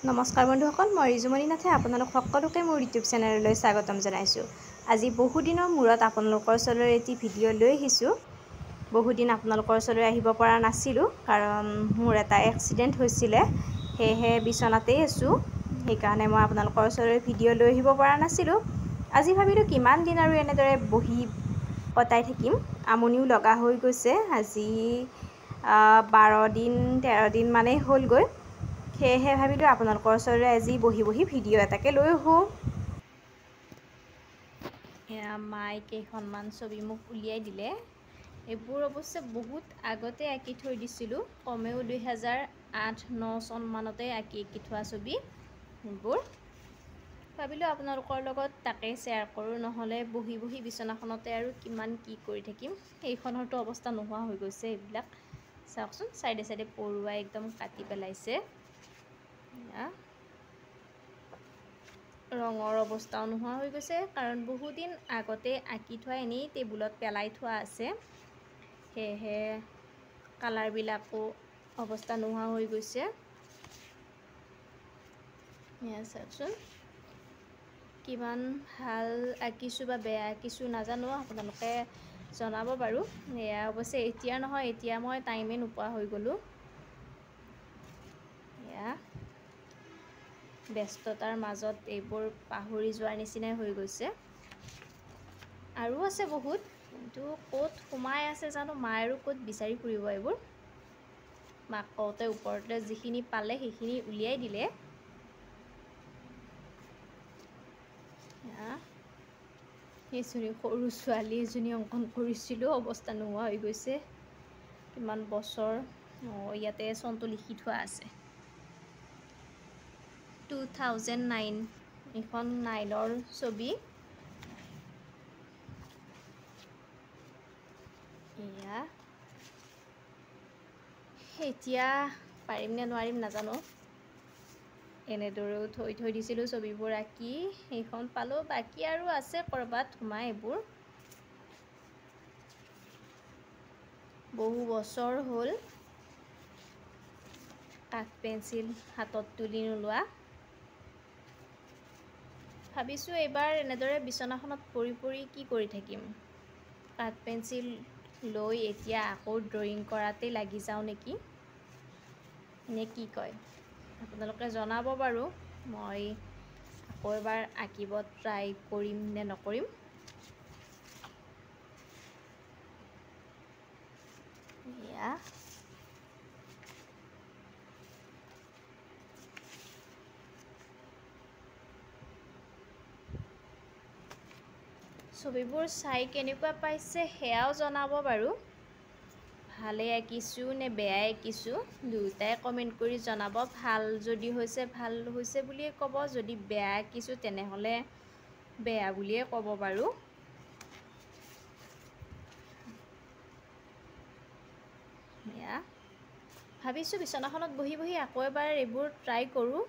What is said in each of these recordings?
নমস্কাৰ বন্ধুসকল, মই ৰিজুমণি নাথে আপোনালোক সকলোকে মোৰ ইউটিউব চেনেললৈ স্বাগতম জনাইছোঁ। আজি বহুদিনৰ মূৰত আপোনালোকৰ ওচৰলৈ এটি ভিডিঅ' লৈ আহিছোঁ। বহুদিন আপোনালোকৰ ওচৰলৈ আহিব পৰা নাছিলোঁ কাৰণ মোৰ এটা এক্সিডেণ্ট হৈছিলে, সেয়েহে বিচনাতেই আছোঁ। সেইকাৰণে মই আপোনালোকৰ ওচৰলৈ ভিডিঅ' লৈ আহিব পৰা নাছিলোঁ। আজি ভাবিলোঁ কিমান দিন আৰু এনেদৰে বহি কটাই থাকিম, আমনিও লগা হৈ গৈছে। আজি 12-13 দিন মানেই হ'লগৈ। সেয়েহে ভাবিলোঁ আপোনালোকৰ ওচৰলৈ আজি বহি ভিডিঅ' এটাকে লৈ আহোঁ। এয়া মায়ে কেইখনমান ছবি মোক উলিয়াই দিলে। এইবোৰ অৱশ্যে বহুত আগতে আঁকি থৈ দিছিলোঁ, কমেও 2008-09 চনমানতে আঁকি থোৱা ছবি এইবোৰ। ভাবিলোঁ আপোনালোকৰ লগত তাকে শ্বেয়াৰ কৰোঁ, নহ'লে বহি বিচনাখনতে আৰু কিমান কি কৰি থাকিম। সেইখনৰতো অৱস্থা নোহোৱা হৈ গৈছে। এইবিলাক চাওকচোন, চাইডে চাইডে পৰুৱাই একদম কাটি পেলাইছে। ৰঙৰ অৱস্থাও নোহোৱা হৈ গৈছে কাৰণ বহুদিন আগতে আঁকি থোৱা এনেই টেবুলত পেলাই থোৱা আছে, সেয়েহে কালাৰবিলাকো অৱস্থা নোহোৱা হৈ গৈছে। এয়া চাওকচোন, কিমান ভাল আঁকিছোঁ বা বেয়া আঁকিছোঁ নাজানো, আপোনালোকে জনাব বাৰু। এয়া অৱশ্যে এতিয়া নহয়, এতিয়া মই টাইমেই নোপোৱা হৈ গ'লোঁ। এয়া ব্যস্ততাৰ মাজত এইবোৰ পাহৰি যোৱাৰ নিচিনাই হৈ গৈছে। আৰু আছে বহুত, কিন্তু ক'ত সোমাই আছে জানো, মায়ে আৰু ক'ত বিচাৰি ফুৰিব এইবোৰ। মাক কওঁতে ওপৰতে যিখিনি পালে সেইখিনি উলিয়াই দিলে। সেইজনী সৰু ছোৱালী এজনী অংকন কৰিছিলোঁ, অৱস্থা নোহোৱা হৈ গৈছে। কিমান বছৰ, ইয়াতে চনটো লিখি থোৱা আছে, 2009। এইখন 9ৰ ছবি। এয়া এতিয়া পাৰিম নে নোৱাৰিম নাজানো। এনেদৰেও থৈ দিছিলোঁ ছবিবোৰ আঁকি, সেইখন পালোঁ। বাকী আৰু আছে ক'ৰবাত সোমাই এইবোৰ। বহু বছৰ হ'ল কাঠ পেঞ্চিল হাতত তুলি নোলোৱা। ভাবিছোঁ এইবাৰ এনেদৰে বিচনাখনত পৰি কি কৰি থাকিম, কাঠ পেঞ্চিল লৈ এতিয়া আকৌ ড্ৰয়িং কৰাতেই লাগি যাওঁ নেকি, নে কি কয় আপোনালোকে জনাব বাৰু। মই আকৌ এবাৰ আঁকিব ট্ৰাই কৰিম নে নকৰিম। এয়া ছবিবোৰ চাই কেনেকুৱা পাইছে সেয়াও জনাব বাৰু। ভালেই আঁকিছোঁ নে বেয়াই আঁকিছোঁ দুয়োটাই কমেণ্ট কৰি জনাব। ভাল যদি হৈছে ভাল হৈছে বুলিয়ে ক'ব, যদি বেয়া আঁকিছোঁ তেনেহ'লে বেয়া বুলিয়ে ক'ব বাৰু। এয়া ভাবিছোঁ বিচনাখনত বহি আকৌ এবাৰ এইবোৰ ট্ৰাই কৰোঁ।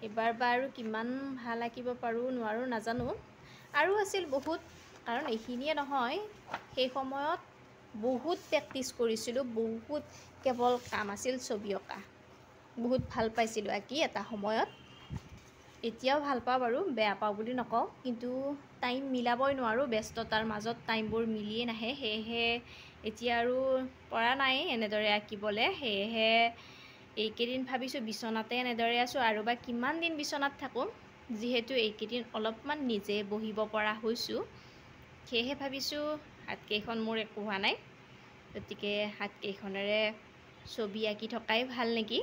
এইবাৰ বাৰু কিমান ভাল আঁকিব পাৰোঁ নোৱাৰোঁ নাজানো। আৰু আছিল বহুত, কাৰণ এইখিনিয়ে নহয়, সেই সময়ত বহুত প্ৰেক্টিছ কৰিছিলোঁ, বহুত কেৱল কাম আছিল ছবি অঁকা। বহুত ভাল পাইছিলোঁ আঁকি এটা সময়ত। এতিয়াও ভাল পাওঁ বাৰু, বেয়া পাওঁ বুলি নকওঁ, কিন্তু টাইম মিলাবই নোৱাৰোঁ। ব্যস্ততাৰ মাজত টাইমবোৰ মিলিয়ে নাহে, সেয়েহে এতিয়া আৰু পৰা নাই এনেদৰে আঁকিবলৈ। সেয়েহে এইকেইদিন ভাবিছোঁ বিচনাতে এনেদৰে আছোঁ, আৰু বা কিমান দিন বিচনাত থাকোঁ। যিহেতু এইকেইদিন অলপমান নিজে বহিব পৰা হৈছোঁ, সেয়েহে ভাবিছোঁ হাতকেইখন মোৰ একো হোৱা নাই, গতিকে হাতকেইখনেৰে ছবি আঁকি থকাই ভাল নেকি।